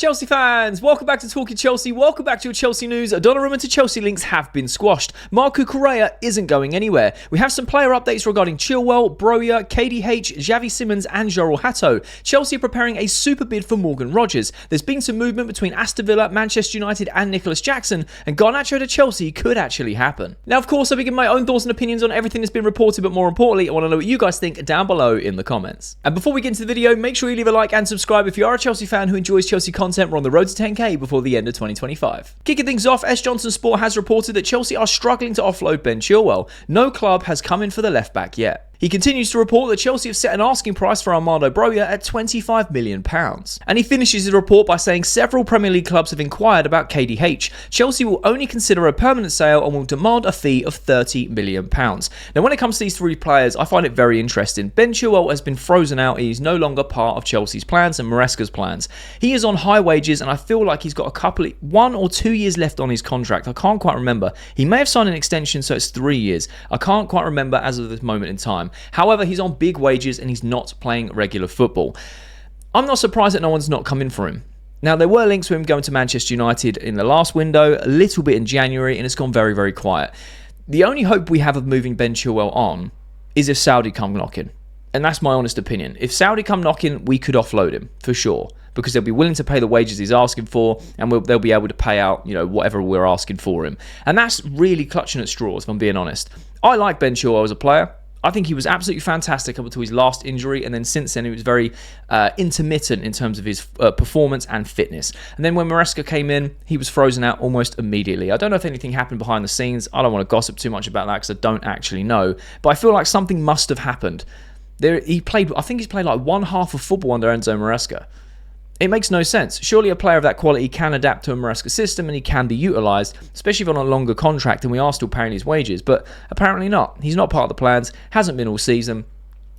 Chelsea fans, welcome back to Talking Chelsea. Welcome back to your Chelsea news. Donnarumma to Chelsea links have been squashed. Marc Cucurella isn't going anywhere. We have some player updates regarding Chilwell, Broja, KDH, Xavi Simons and Jorrel Hato. Chelsea are preparing a super bid for Morgan Rogers. There's been some movement between Aston Villa, Manchester United and Nicolas Jackson, and Garnacho to Chelsea could actually happen. Now, of course, I'll be giving my own thoughts and opinions on everything that's been reported, but more importantly, I want to know what you guys think down below in the comments. And before we get into the video, make sure you leave a like and subscribe if you are a Chelsea fan who enjoys Chelsea content. We're on the road to 10k before the end of 2025. Kicking things off, S. Johnson Sport has reported that Chelsea are struggling to offload Ben Chilwell. No club has come in for the left back yet. He continues to report that Chelsea have set an asking price for Armando Broja at £25 million. And he finishes his report by saying several Premier League clubs have inquired about KDH. Chelsea will only consider a permanent sale and will demand a fee of £30 million. Now, when it comes to these three players, I find it very interesting. Ben Chilwell has been frozen out. He's no longer part of Chelsea's plans and Maresca's plans. He is on high wages, and I feel like he's got 1 or 2 years left on his contract. I can't quite remember. He may have signed an extension, so it's 3 years. I can't quite remember as of this moment in time. However, he's on big wages and he's not playing regular football. I'm not surprised that no one's not come in for him. Now, there were links with him going to Manchester United in the last window, a little bit in January, and it's gone very, very quiet. The only hope we have of moving Ben Chilwell on is if Saudi come knocking. And that's my honest opinion. If Saudi come knocking, we could offload him, for sure. Because they'll be willing to pay the wages he's asking for, and they'll be able to pay out, whatever we're asking for him. And that's really clutching at straws, if I'm being honest. I like Ben Chilwell as a player. I think he was absolutely fantastic up until his last injury, and then since then he was very intermittent in terms of his performance and fitness. And then when Maresca came in, he was frozen out almost immediately. I don't know if anything happened behind the scenes. I don't want to gossip too much about that because I don't actually know. But I feel like something must have happened. I think he's played like one half of football under Enzo Maresca. It makes no sense. Surely a player of that quality can adapt to a Maresca system and he can be utilised, especially if on a longer contract and we are still paying his wages, but apparently not. He's not part of the plans, hasn't been all season.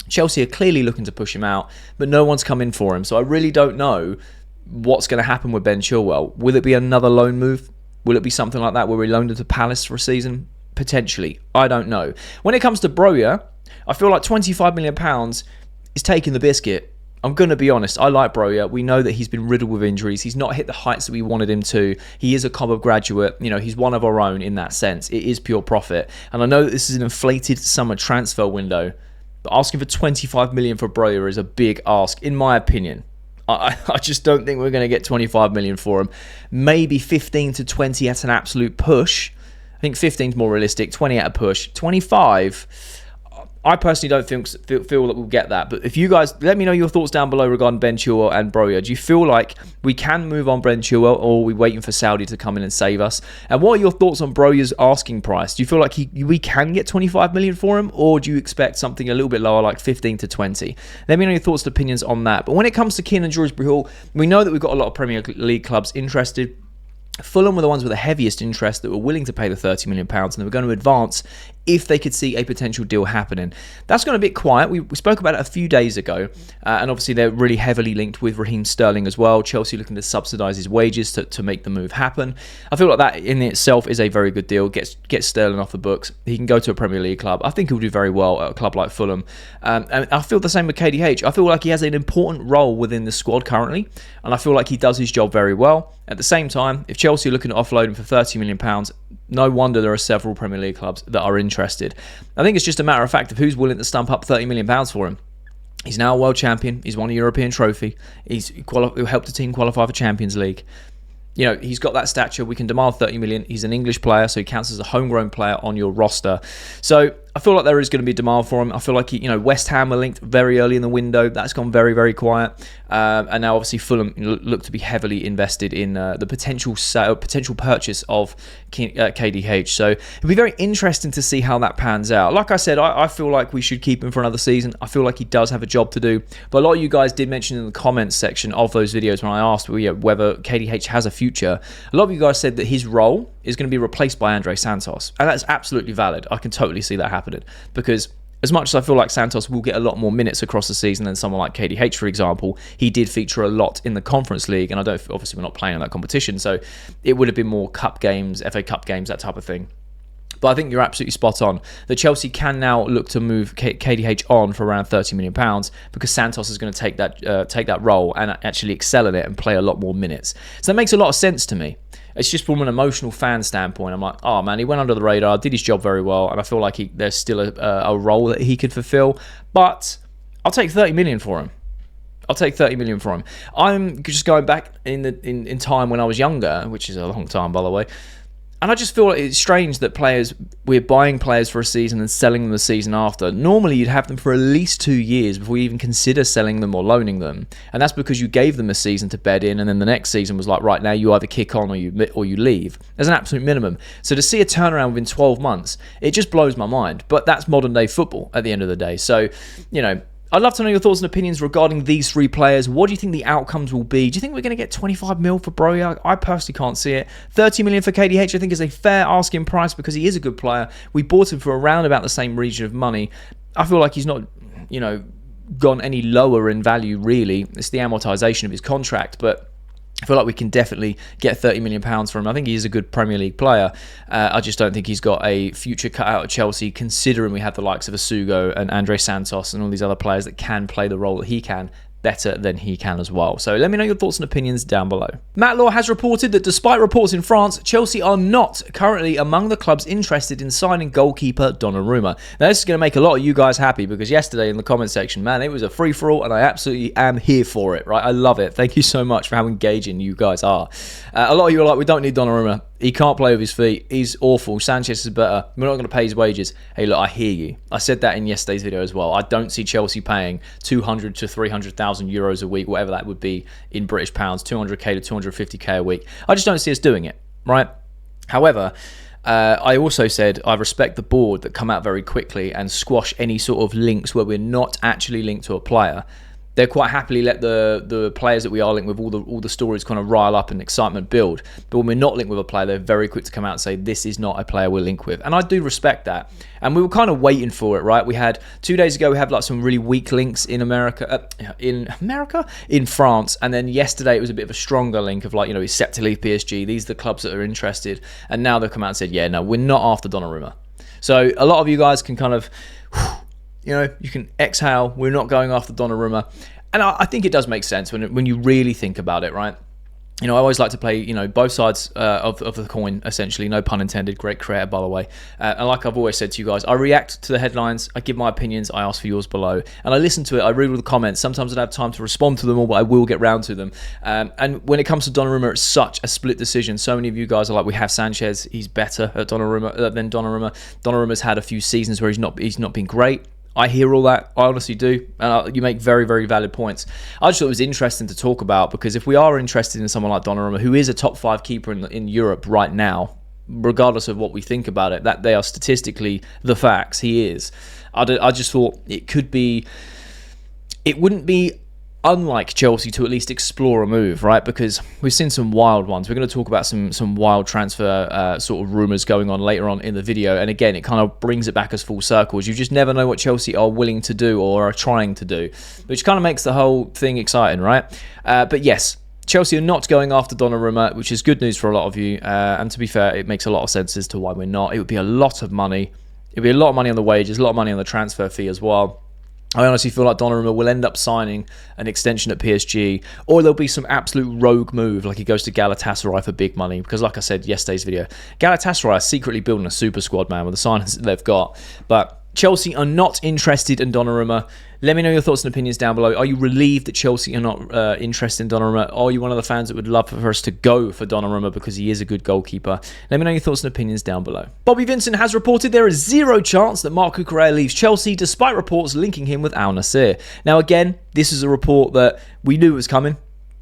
Chelsea are clearly looking to push him out, but no one's come in for him, so I really don't know what's going to happen with Ben Chilwell. Will it be another loan move? Will it be something like that where we loaned him to Palace for a season? Potentially. I don't know. When it comes to Broja, I feel like £25 million is taking the biscuit. I'm going to be honest, I like Broja. We know that he's been riddled with injuries. He's not hit the heights that we wanted him to. He is a Cobham graduate. He's one of our own in that sense. It is pure profit. And I know that this is an inflated summer transfer window, but asking for £25 million for Broja is a big ask, in my opinion. I just don't think we're going to get £25 million for him. Maybe 15 to 20 at an absolute push. I think 15 is more realistic. 20 at a push. 25... I personally don't feel that we'll get that. But if you guys, let me know your thoughts down below regarding Ben Chilwell and Broja. Do you feel like we can move on Ben Chilwell, or are we waiting for Saudi to come in and save us? And what are your thoughts on Broja's asking price? Do you feel like we can get 25 million for him, or do you expect something a little bit lower, like 15 to 20? Let me know your thoughts and opinions on that. But when it comes to Kieran Dewsbury Hall, we know that we've got a lot of Premier League clubs interested. Fulham were the ones with the heaviest interest that were willing to pay the £30 million, and they were going to advance if they could see a potential deal happening. That's gone a bit quiet. We spoke about it a few days ago, and obviously they're really heavily linked with Raheem Sterling as well. Chelsea looking to subsidise his wages to make the move happen. I feel like that in itself is a very good deal. Get Sterling off the books. He can go to a Premier League club. I think he'll do very well at a club like Fulham. And I feel the same with KDH. I feel like he has an important role within the squad currently, and I feel like he does his job very well. At the same time, if Chelsea are looking to offload him for £30 million, no wonder there are several Premier League clubs that are interested. I think it's just a matter of fact of who's willing to stump up £30 million for him. He's now a world champion. He's won a European trophy. He's helped a team qualify for Champions League. He's got that stature. We can demand 30 million. He's an English player, so he counts as a homegrown player on your roster. So I feel like there is going to be demand for him. I feel like West Ham were linked very early in the window. That's gone very, very quiet. And now obviously Fulham look to be heavily invested in the potential purchase of KDH. So it'll be very interesting to see how that pans out. Like I said, I feel like we should keep him for another season. I feel like he does have a job to do. But a lot of you guys did mention in the comments section of those videos when I asked whether KDH has a future. A lot of you guys said that his role is going to be replaced by Andre Santos. And that's absolutely valid. I can totally see that happening. Because as much as I feel like Santos will get a lot more minutes across the season than someone like KDH, for example, he did feature a lot in the Conference League, and obviously we're not playing in that competition, so it would have been more cup games, FA Cup games, that type of thing. But I think you're absolutely spot on that Chelsea can now look to move KDH on for around £30 million because Santos is going to take that role and actually excel in it and play a lot more minutes. So that makes a lot of sense to me. It's just from an emotional fan standpoint. I'm like, oh man, he went under the radar, did his job very well, and I feel like there's still a role that he could fulfill. But I'll take 30 million for him. I'll take 30 million for him. I'm just going back in time when I was younger, which is a long time, by the way. And I just feel like it's strange that we're buying players for a season and selling them the season after. Normally, you'd have them for at least 2 years before you even consider selling them or loaning them. And that's because you gave them a season to bed in, and then the next season was like, right, now you either kick on or you leave. As an absolute minimum. So to see a turnaround within 12 months, it just blows my mind. But that's modern day football at the end of the day. So, I'd love to know your thoughts and opinions regarding these 3 players. What do you think the outcomes will be? Do you think we're going to get 25 mil for Broja? I personally can't see it. 30 million for KDH I think is a fair asking price because he is a good player. We bought him for around about the same region of money. I feel like he's not, gone any lower in value really. It's the amortization of his contract, but I feel like we can definitely get £30 million for him. I think he is a good Premier League player. I just don't think he's got a future cut out of Chelsea, considering we have the likes of Asugo and Andre Santos and all these other players that can play the role that he can better than he can as well. So let me know your thoughts and opinions down below. Matt Law has reported that despite reports in France, Chelsea are not currently among the clubs interested in signing goalkeeper Donnarumma. Now this is going to make a lot of you guys happy because yesterday in the comment section, man, it was a free-for-all and I absolutely am here for it, right? I love it. Thank you so much for how engaging you guys are. A lot of you are like, we don't need Donnarumma. He can't play with his feet. He's awful. Sanchez is better. We're not going to pay his wages. Hey, look, I hear you. I said that in yesterday's video as well. I don't see Chelsea paying 200 to 300,000 euros a week, whatever that would be in British pounds, 200k to 250k a week. I just don't see us doing it, right? However, I also said I respect the board that come out very quickly and squash any sort of links where we're not actually linked to a player. They're quite happily let the players that we are linked with, all the stories kind of rile up and excitement build. But when we're not linked with a player, they're very quick to come out and say, this is not a player we're linked with. And I do respect that. And we were kind of waiting for it, right? We had 2 days ago, we had like some really weak links in in France. And then yesterday, it was a bit of a stronger link of like, he's set to leave PSG. These are the clubs that are interested. And now they've come out and said, yeah, no, we're not after Donnarumma. So a lot of you guys can kind of... you can exhale. We're not going after Donnarumma. And I think it does make sense when you really think about it, right? I always like to play, both sides of the coin, essentially. No pun intended. Great creator, by the way. And like I've always said to you guys, I react to the headlines. I give my opinions. I ask for yours below. And I listen to it. I read all the comments. Sometimes I don't have time to respond to them all, but I will get round to them. And when it comes to Donnarumma, it's such a split decision. So many of you guys are like, we have Sanchez. He's better at Donnarumma than Donnarumma. Donnarumma's had a few seasons where he's not been great. I hear all that. I honestly do. And you make very, very valid points. I just thought it was interesting to talk about because if we are interested in someone like Donnarumma, who is a top 5 keeper in Europe right now, regardless of what we think about it, that they are statistically the facts, he is. I just thought it wouldn't be unlike Chelsea to at least explore a move, right? Because we've seen some wild ones. We're going to talk about some wild transfer sort of rumours going on later on in the video. And again, it kind of brings it back as full circles. You just never know what Chelsea are willing to do or are trying to do, which kind of makes the whole thing exciting, right? But yes, Chelsea are not going after Donnarumma, which is good news for a lot of you. And to be fair, it makes a lot of sense as to why we're not. It would be a lot of money. It would be a lot of money on the wages, a lot of money on the transfer fee as well. I honestly feel like Donnarumma will end up signing an extension at PSG, or there'll be some absolute rogue move, like he goes to Galatasaray for big money. Because like I said yesterday's video, Galatasaray are secretly building a super squad, man, with the signings that they've got. But Chelsea are not interested in Donnarumma. Let me know your thoughts and opinions down below. Are you relieved that Chelsea are not interested in Donnarumma? Are you one of the fans that would love for us to go for Donnarumma because he is a good goalkeeper? Let me know your thoughts and opinions down below. Bobby Vincent has reported there is zero chance that Marc Cucurella leaves Chelsea despite reports linking him with Al Nassr. Now again, this is a report that we knew was coming,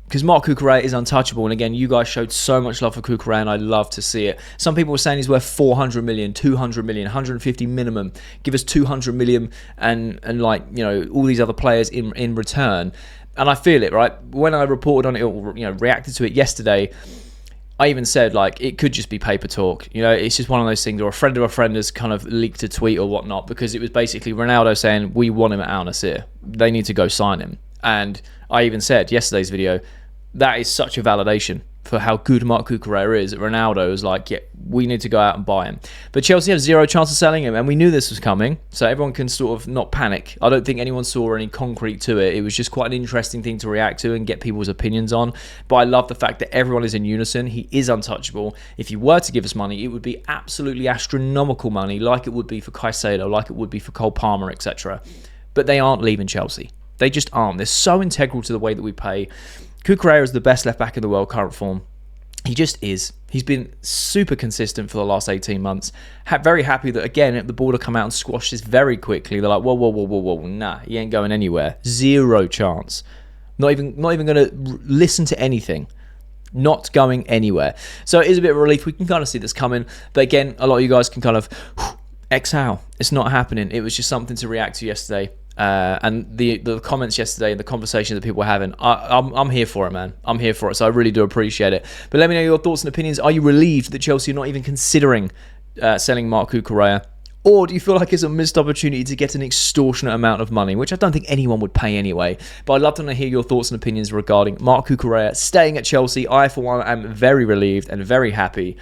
because Marc Cucurella is untouchable. And again, you guys showed so much love for Cucurella, and I love to see it. Some people were saying he's worth 400 million, 200 million, 150 minimum. Give us 200 million and like, all these other players in return. And I feel it, right? When I reported on it, or, reacted to it yesterday, I even said, like, it could just be paper talk. It's just one of those things, or a friend of a friend has kind of leaked a tweet or whatnot, because it was basically Ronaldo saying, we want him at Al Nassr. They need to go sign him. And I even said yesterday's video, that is such a validation. for how good Marc Cucurella is, Ronaldo was like, yeah, we need to go out and buy him. But Chelsea have zero chance of selling him, and we knew this was coming, so everyone can sort of not panic. I don't think anyone saw any concrete to it. It was just quite an interesting thing to react to and get people's opinions on. But I love the fact that everyone is in unison. He is untouchable. If he were to give us money, it would be absolutely astronomical money, like it would be for Caicedo, like it would be for Cole Palmer, etc. But they aren't leaving Chelsea. They just aren't. They're so integral to the way that we play. Cucurella is the best left back in the world, current form. He just is. He's been super consistent for the last 18 months. Very happy that, again, the board will come out and squash this very quickly. They're like, whoa, nah, he ain't going anywhere. Zero chance. Not even going to listen to anything. Not going anywhere. So it is a bit of a relief. We can kind of see this coming. But again, a lot of you guys can kind of exhale. It's not happening. It was just something to react to yesterday. And the comments yesterday, the conversation that people were having, I'm here for it, man. I'm here for it, so I really do appreciate it. But let me know your thoughts and opinions. Are you relieved that Chelsea are not even considering selling Marc Cucurella? Or do you feel like it's a missed opportunity to get an extortionate amount of money, which I don't think anyone would pay anyway? But I'd love to hear your thoughts and opinions regarding Marc Cucurella staying at Chelsea. I, for one, am very relieved and very happy.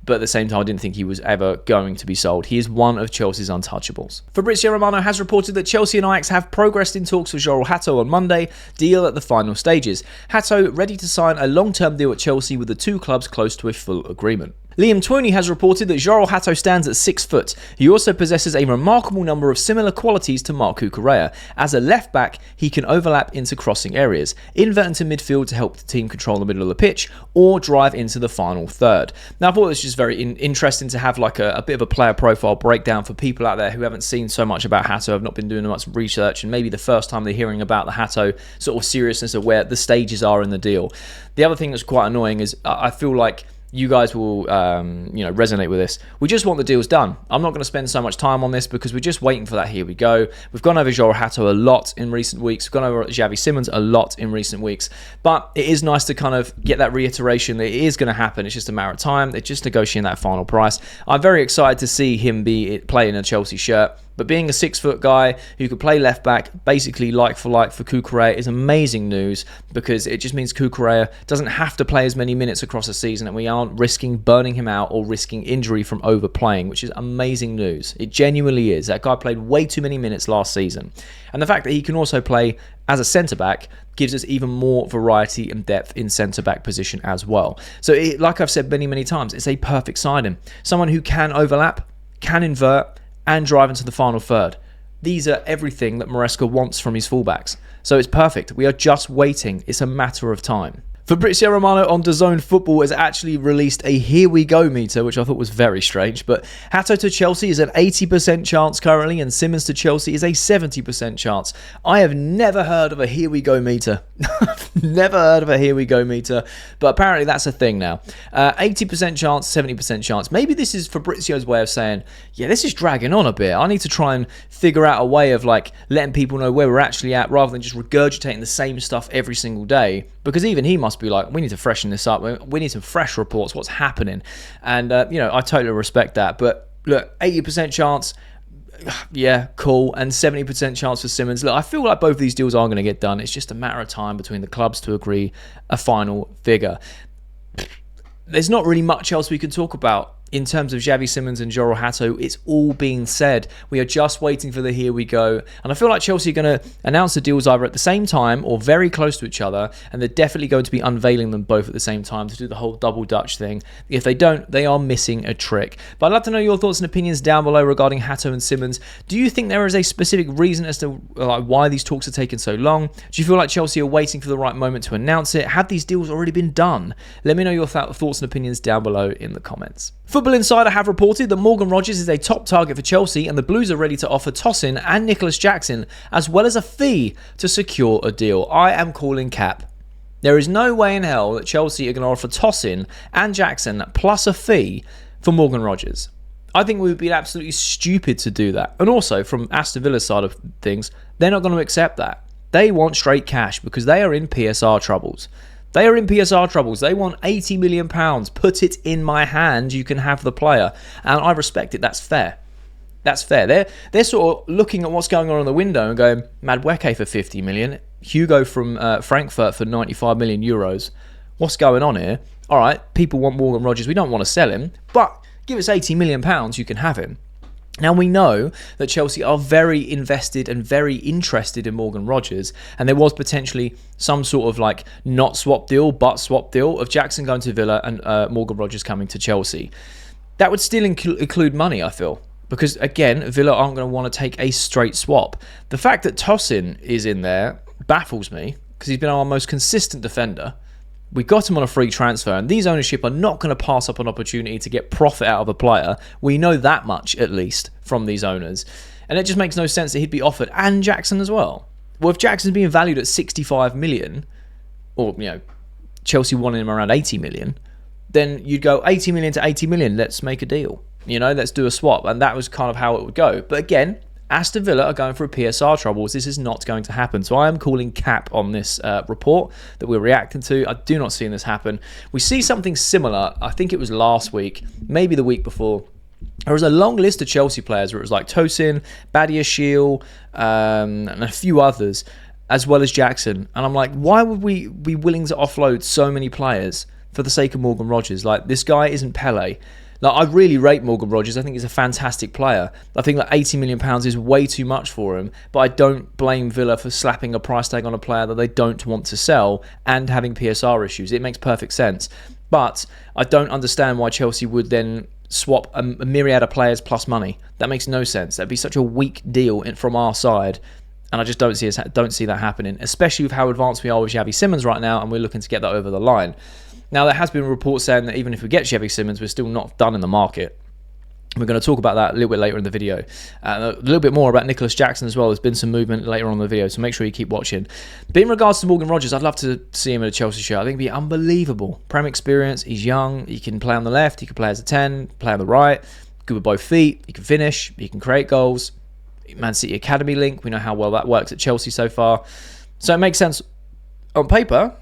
But at the same time, I didn't think he was ever going to be sold. He is one of Chelsea's untouchables. Fabrizio Romano has reported that Chelsea and Ajax have progressed in talks with Jorrel Hato on Monday, deal at the final stages. Hato ready to sign a long-term deal at Chelsea with the two clubs close to a full agreement. Liam Twoney has reported that Jorrel Hato stands at 6 foot. He also possesses a remarkable number of similar qualities to Marc Cucurella. As a left back, he can overlap into crossing areas, invert into midfield to help the team control the middle of the pitch, or drive into the final third. Now, I thought it was just very interesting to have like a bit of a player profile breakdown for people out there who haven't seen so much about Hato, have not been doing much research, and maybe the first time they're hearing about the Hato sort of seriousness of where the stages are in the deal. The other thing that's quite annoying is I feel like you guys will resonate with this. We just want the deals done. I'm not going to spend so much time on this because we're just waiting for that. Here we go. We've gone over Jorrel Hato a lot in recent weeks. We've gone over Xavi Simons a lot in recent weeks. But it is nice to kind of get that reiteration that it is going to happen. It's just a matter of time. They're just negotiating that final price. I'm very excited to see him be playing a Chelsea shirt. But being a 6 foot guy who could play left back, basically like for Cucurella, is amazing news because it just means Cucurella doesn't have to play as many minutes across a season and we aren't risking burning him out or risking injury from overplaying, which is amazing news. It genuinely is. That guy played way too many minutes last season. And the fact that he can also play as a centre-back gives us even more variety and depth in centre-back position as well. So like I've said many, many times, it's a perfect signing. Someone who can overlap, can invert, and drive into the final third. These are everything that Maresca wants from his fullbacks. So it's perfect. We are just waiting. It's a matter of time. Fabrizio Romano on DAZN Football has actually released a here we go meter, which I thought was very strange. But Hato to Chelsea is an 80% chance currently, and Simons to Chelsea is a 70% chance. I have never heard of a here we go meter. Never heard of a here we go meter, but apparently that's a thing now. 80% chance, 70% chance. Maybe this is Fabrizio's way of saying, yeah, this is dragging on a bit. I need to try and figure out a way of like letting people know where we're actually at rather than just regurgitating the same stuff every single day. Because even he must be like, we need to freshen this up. We need some fresh reports, what's happening. And, I totally respect that. But look, 80% chance, yeah, cool. And 70% chance for Simons. Look, I feel like both of these deals are going to get done. It's just a matter of time between the clubs to agree a final figure. There's not really much else we can talk about. In terms of Xavi Simons and Jorrel Hato, it's all being said. We are just waiting for the here we go. And I feel like Chelsea are going to announce the deals either at the same time or very close to each other. And they're definitely going to be unveiling them both at the same time to do the whole double Dutch thing. If they don't, they are missing a trick. But I'd love to know your thoughts and opinions down below regarding Hato and Simons. Do you think there is a specific reason as to why these talks are taking so long? Do you feel like Chelsea are waiting for the right moment to announce it? Have these deals already been done? Let me know your thoughts and opinions down below in the comments. Football Insider have reported that Morgan Rogers is a top target for Chelsea and the Blues are ready to offer Tosin and Nicolas Jackson as well as a fee to secure a deal. I am calling cap. There is no way in hell that Chelsea are going to offer Tosin and Jackson plus a fee for Morgan Rogers. I think we would be absolutely stupid to do that. And also, from Aston Villa's side of things, they're not going to accept that. They want straight cash because they are in PSR troubles. They are in PSR troubles. They want £80 million. Put it in my hand. You can have the player. And I respect it. That's fair. That's fair. They're sort of looking at what's going on in the window and going, Madueke for 50 million. Hugo from Frankfurt for 95 million euros. what's going on here? All right, people want Morgan Rogers. We don't want to sell him, but give us £80 million, you can have him. Now, we know that Chelsea are very invested and very interested in Morgan Rogers, and there was potentially some sort of like not swap deal, but swap deal of Jackson going to Villa and Morgan Rogers coming to Chelsea. That would still include money, I feel, because again, Villa aren't going to want to take a straight swap. The fact that Tosin is in there baffles me, because he's been our most consistent defender. We got him on a free transfer, and these ownership are not going to pass up an opportunity to get profit out of a player. We know that much, at least, from these owners. And it just makes no sense that he'd be offered, and Jackson as well. Well, if Jackson's being valued at 65 million, or, Chelsea wanting him around 80 million, then you'd go 80 million to 80 million, let's make a deal. Let's do a swap. And that was kind of how it would go. But again, Aston Villa are going through PSR troubles. This is not going to happen. So I am calling cap on this report that we're reacting to. I do not see this happen. We see something similar. I think it was last week, maybe the week before. There was a long list of Chelsea players where it was like Tosin, Badiashile, and a few others, as well as Jackson. And I'm like, why would we be willing to offload so many players for the sake of Morgan Rogers? Like, this guy isn't Pele. Like, I really rate Morgan Rogers. I think he's a fantastic player. I think that £80 million is way too much for him, but I don't blame Villa for slapping a price tag on a player that they don't want to sell and having PSR issues. It makes perfect sense. But I don't understand why Chelsea would then swap a myriad of players plus money. That makes no sense. That'd be such a weak deal from our side. And I just don't see that happening, especially with how advanced we are with Xavi Simons right now, and we're looking to get that over the line. Now, there has been reports saying that even if we get Xavi Simons, we're still not done in the market. We're going to talk about that a little bit later in the video. A little bit more about Nicolas Jackson as well. There's been some movement later on in the video, so make sure you keep watching. But in regards to Morgan Rogers, I'd love to see him in a Chelsea shirt. I think it'd be unbelievable. Prem experience, he's young, he can play on the left, he can play as a 10, play on the right, good with both feet, he can finish, he can create goals. Man City Academy link, we know how well that works at Chelsea so far. So it makes sense on paper.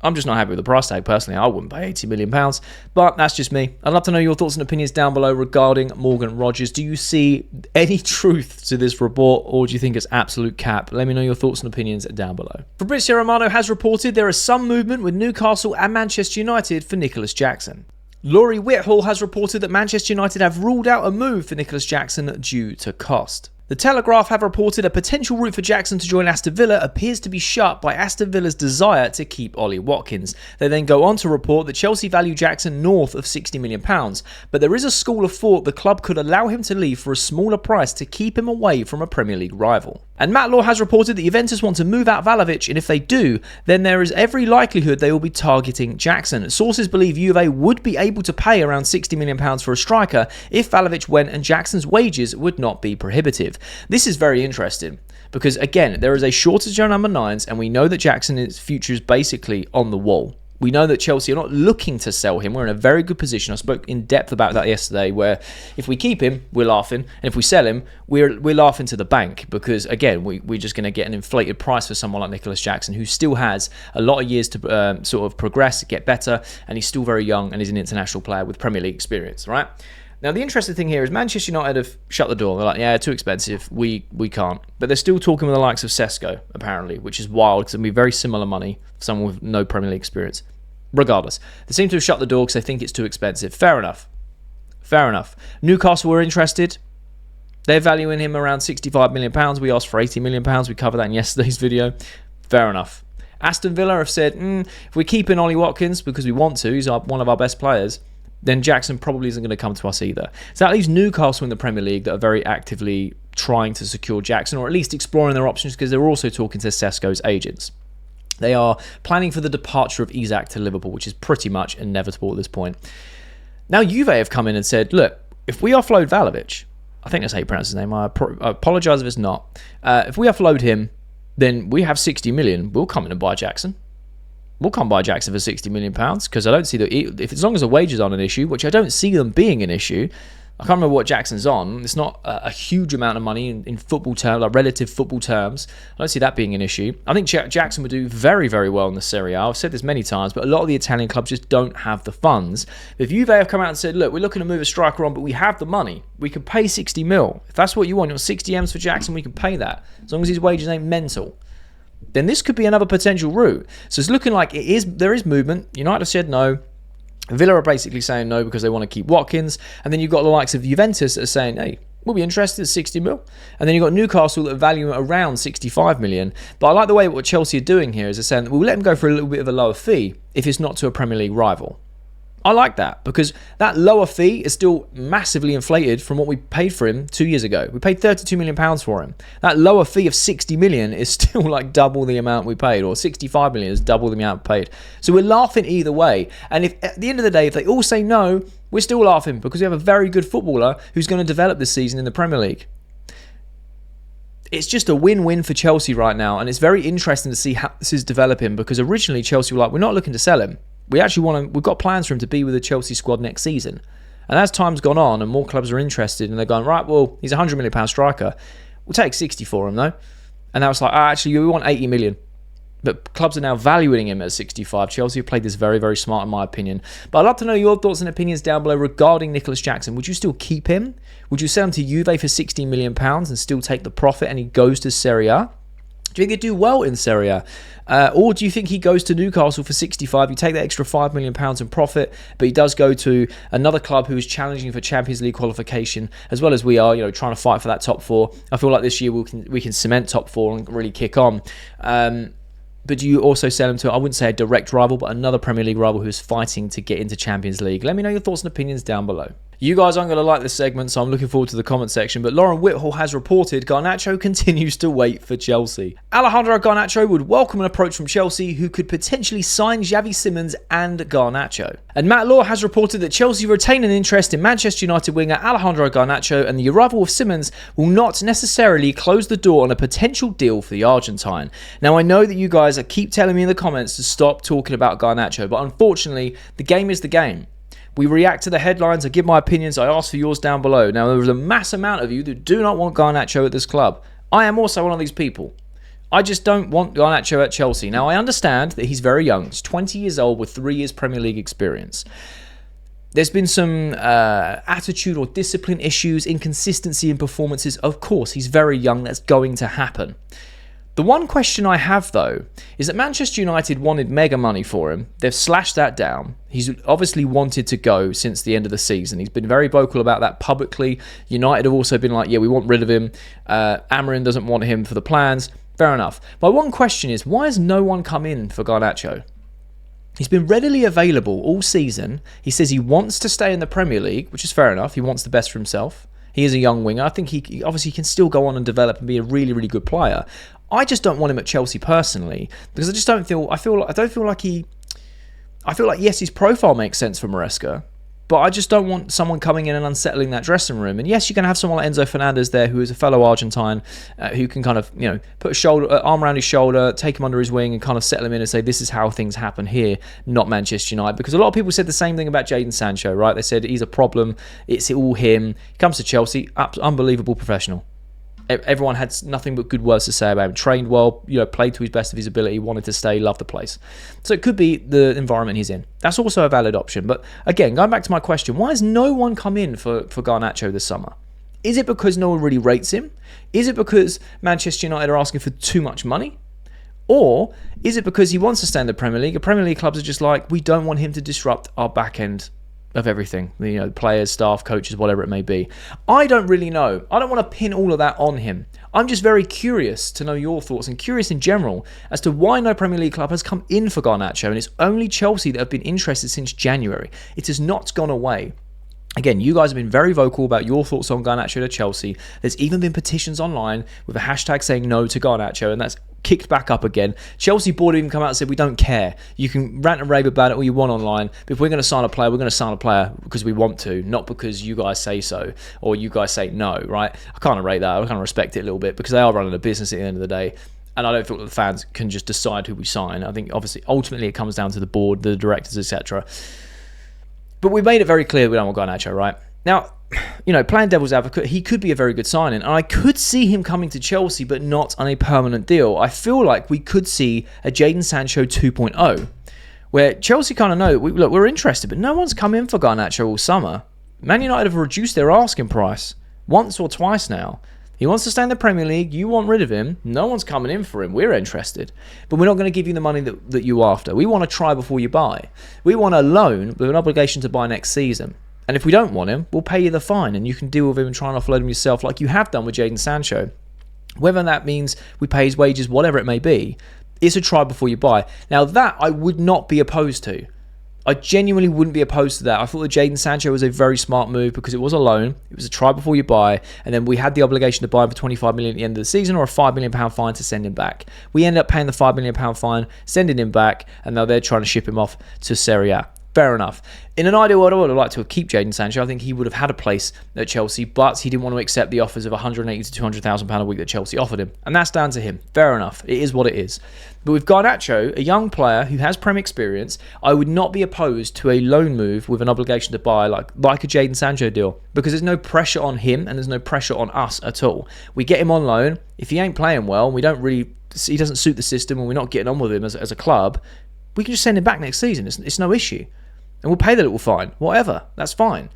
I'm just not happy with the price tag, personally. I wouldn't pay £80 million, but that's just me. I'd love to know your thoughts and opinions down below regarding Morgan Rogers. Do you see any truth to this report, or do you think it's absolute cap? Let me know your thoughts and opinions down below. Fabrizio Romano has reported there is some movement with Newcastle and Manchester United for Nicolas Jackson. Laurie Whitehall has reported that Manchester United have ruled out a move for Nicolas Jackson due to cost. The Telegraph have reported a potential route for Jackson to join Aston Villa appears to be shut by Aston Villa's desire to keep Ollie Watkins. They then go on to report that Chelsea value Jackson north of £60 million, but there is a school of thought the club could allow him to leave for a smaller price to keep him away from a Premier League rival. And Matt Law has reported that Juventus want to move out Vlahovic, and if they do, then there is every likelihood they will be targeting Jackson. Sources believe Juve would be able to pay around £60 million for a striker if Vlahovic went, and Jackson's wages would not be prohibitive. This is very interesting because, again, there is a shortage on number 9s, and we know that Jackson's future is basically on the wall. We know that Chelsea are not looking to sell him. We're in a very good position. I spoke in depth about that yesterday, where if we keep him, we're laughing. And if we sell him, we're laughing to the bank because, again, we're just going to get an inflated price for someone like Nicolas Jackson, who still has a lot of years to sort of progress, get better, and he's still very young and is an international player with Premier League experience, right? Now, the interesting thing here is Manchester United have shut the door. They're like, yeah, too expensive. We can't. But they're still talking with the likes of Sesko, apparently, which is wild because it'll be very similar money for someone with no Premier League experience. Regardless, they seem to have shut the door because they think it's too expensive. Fair enough. Fair enough. Newcastle were interested. They're valuing him around £65 million. We asked for £80 million. We covered that in yesterday's video. Fair enough. Aston Villa have said, if we're keeping Ollie Watkins because we want to, he's one of our best players, then Jackson probably isn't going to come to us either. So that leaves Newcastle in the Premier League that are very actively trying to secure Jackson, or at least exploring their options, because they're also talking to Sesko's agents. They are planning for the departure of Isak to Liverpool, which is pretty much inevitable at this point. Now Juve have come in and said, look, if we offload Vlahovic, I think that's how you pronounce his name, I apologise if it's not. If we offload him, then we have 60 million. We'll come in and buy Jackson. We'll come buy Jackson for £60 million, because I don't see that, if as long as the wages aren't an issue, which I don't see them being an issue. I can't remember what Jackson's on. It's not a huge amount of money in football terms, like relative football terms. I don't see that being an issue. I think Jackson would do very, very well in the Serie A. I've said this many times, but a lot of the Italian clubs just don't have the funds. If Juve have come out and said, look, we're looking to move a striker on, but we have the money. We can pay 60 mil. If that's what you want 60 M's for Jackson, we can pay that. As long as his wages ain't mental. then this could be another potential route. So it's looking like there is movement. United have said no. Villa are basically saying no because they want to keep Watkins. And then you've got the likes of Juventus that are saying, hey, we'll be interested at 60 mil. And then you've got Newcastle that are valuing it around 65 million. But I like the way what Chelsea are doing here is they're saying, we'll let him go for a little bit of a lower fee if it's not to a Premier League rival. I like that because that lower fee is still massively inflated from what we paid for him 2 years ago. We paid £32 million for him. That lower fee of 60 million is still like double the amount we paid, or 65 million is double the amount paid. So we're laughing either way. And if at the end of the day, if they all say no, we're still laughing because we have a very good footballer who's going to develop this season in the Premier League. It's just a win-win for Chelsea right now. And it's very interesting to see how this is developing because originally Chelsea were like, we're not looking to sell him. We've got plans for him to be with the Chelsea squad next season. And as time's gone on and more clubs are interested and they're going, right, well, he's a £100 million striker. We'll take 60 for him though. And now it's like, actually, we want 80 million. But clubs are now valuing him at 65. Chelsea have played this very, very smart in my opinion. But I'd love to know your thoughts and opinions down below regarding Nicolas Jackson. Would you still keep him? Would you sell him to Juve for £16 million and still take the profit and he goes to Serie A? Do you think he'd do well in Serie A? Or do you think he goes to Newcastle for 65? You take that extra £5 million in profit, but he does go to another club who is challenging for Champions League qualification, as well as we are, trying to fight for that top four. I feel like this year we can cement top four and really kick on. But do you also sell him to, I wouldn't say a direct rival, but another Premier League rival who's fighting to get into Champions League? Let me know your thoughts and opinions down below. You guys aren't going to like this segment, so I'm looking forward to the comment section. But Lauren Whithall has reported Garnacho continues to wait for Chelsea. Alejandro Garnacho would welcome an approach from Chelsea, who could potentially sign Xavi Simons and Garnacho. And Matt Law has reported that Chelsea retain an interest in Manchester United winger Alejandro Garnacho, and the arrival of Simons will not necessarily close the door on a potential deal for the Argentine. Now, I know that you guys keep telling me in the comments to stop talking about Garnacho, but unfortunately, the game is the game. We react to the headlines, I give my opinions, I ask for yours down below. Now, there is a mass amount of you that do not want Garnacho at this club. I am also one of these people. I just don't want Garnacho at Chelsea. Now, I understand that he's very young. He's 20 years old with 3 years Premier League experience. There's been some attitude or discipline issues, inconsistency in performances. Of course, he's very young. That's going to happen. The one question I have, though, is that Manchester United wanted mega money for him. They've slashed that down. He's obviously wanted to go since the end of the season. He's been very vocal about that publicly. United have also been like, yeah, we want rid of him. Amarin doesn't want him for the plans. Fair enough. My one question is, why has no one come in for Garnacho? He's been readily available all season. He says he wants to stay in the Premier League, which is fair enough. He wants the best for himself. He is a young winger. I think he obviously can still go on and develop and be a really, really good player. I just don't want him at Chelsea personally because I feel like yes, his profile makes sense for Maresca, but I just don't want someone coming in and unsettling that dressing room. And yes, you can have someone like Enzo Fernandez there, who is a fellow Argentine, who can kind of put a arm around his shoulder, take him under his wing, and kind of settle him in and say this is how things happen here, not Manchester United. Because a lot of people said the same thing about Jadon Sancho, right? They said he's a problem. It's all him. He comes to Chelsea, unbelievable professional. Everyone had nothing but good words to say about him. Trained well, played to his best of his ability, wanted to stay, loved the place. So it could be the environment he's in. That's also a valid option. But again, going back to my question, why has no one come in for Garnacho this summer? Is it because no one really rates him? Is it because Manchester United are asking for too much money? Or is it because he wants to stay in the Premier League? The Premier League clubs are just like, we don't want him to disrupt our back end of everything, players, staff, coaches, whatever it may be. I don't really know. I don't want to pin all of that on him. I'm just very curious to know your thoughts and curious in general as to why no Premier League club has come in for Garnacho, and it's only Chelsea that have been interested since January. It has not gone away. Again, you guys have been very vocal about your thoughts on Garnacho to Chelsea. There's even been petitions online with a hashtag saying no to Garnacho, and that's kicked back up again. Chelsea board even come out and said, we don't care. You can rant and rave about it all you want online, but if we're going to sign a player, we're going to sign a player because we want to, not because you guys say so or you guys say no, right? I kind of rate that. I kind of respect it a little bit because they are running a business at the end of the day. And I don't feel that the fans can just decide who we sign. I think obviously ultimately it comes down to the board, the directors, etc. But we made it very clear we don't want Garnacho, right? Now, playing devil's advocate, he could be a very good signing. And I could see him coming to Chelsea, but not on a permanent deal. I feel like we could see a Jadon Sancho 2.0, where Chelsea kind of know, look, we're interested, but no one's come in for Garnacho all summer. Man United have reduced their asking price once or twice now. He wants to stay in the Premier League. You want rid of him. No one's coming in for him. We're interested. But we're not going to give you the money that you're after. We want to try before you buy. We want a loan with an obligation to buy next season. And if we don't want him, we'll pay you the fine and you can deal with him and try and offload him yourself like you have done with Jadon Sancho. Whether that means we pay his wages, whatever it may be, it's a try before you buy. Now that I would not be opposed to. I genuinely wouldn't be opposed to that. I thought that Jadon Sancho was a very smart move because it was a loan. It was a try before you buy. And then we had the obligation to buy him for 25 million at the end of the season or a £5 million fine to send him back. We ended up paying the £5 million fine, sending him back, and now they're trying to ship him off to Serie A. Fair enough. In an ideal world, I would have liked to have kept Jadon Sancho. I think he would have had a place at Chelsea, but he didn't want to accept the offers of £180,000 to £200,000 a week that Chelsea offered him. And that's down to him. Fair enough. It is what it is. But with Garnacho, a young player who has Prem experience, I would not be opposed to a loan move with an obligation to buy like a Jadon Sancho deal, because there's no pressure on him and there's no pressure on us at all. We get him on loan. If he ain't playing well, he doesn't suit the system and we're not getting on with him as a club, we can just send him back next season. It's no issue. And we'll pay the little fine, whatever, that's fine.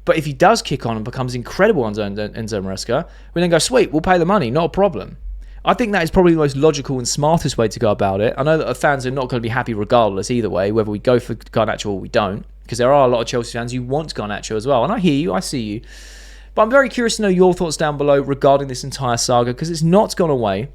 But if he does kick on and becomes incredible on Enzo Maresca, we then go, sweet, we'll pay the money, not a problem. I think that is probably the most logical and smartest way to go about it. I know that the fans are not going to be happy regardless either way, whether we go for Garnacho or we don't, because there are a lot of Chelsea fans who want Garnacho as well. And I hear you, I see you. But I'm very curious to know your thoughts down below regarding this entire saga, because it's not gone away.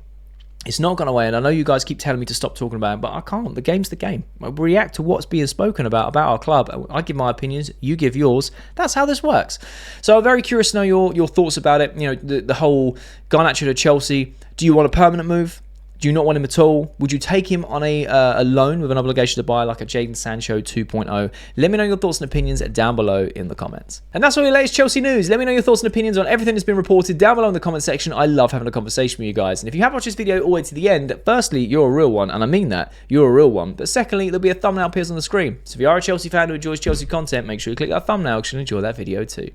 It's not gone away, and I know you guys keep telling me to stop talking about it, but I can't. The game's the game. I react to what's being spoken about our club. I give my opinions, you give yours. That's how this works. So I'm very curious to know your thoughts about it. You know, the whole Garnacho to Chelsea. Do you want a permanent move? Do you not want him at all? Would you take him on a loan with an obligation to buy like a Jadon Sancho 2.0? Let me know your thoughts and opinions down below in the comments. And that's all your latest Chelsea news. Let me know your thoughts and opinions on everything that's been reported down below in the comment section. I love having a conversation with you guys. And if you have watched this video all the way to the end, firstly, you're a real one, and I mean that. You're a real one. But secondly, there'll be a thumbnail appears on the screen. So if you are a Chelsea fan who enjoys Chelsea content, make sure you click that thumbnail because you'll enjoy that video too.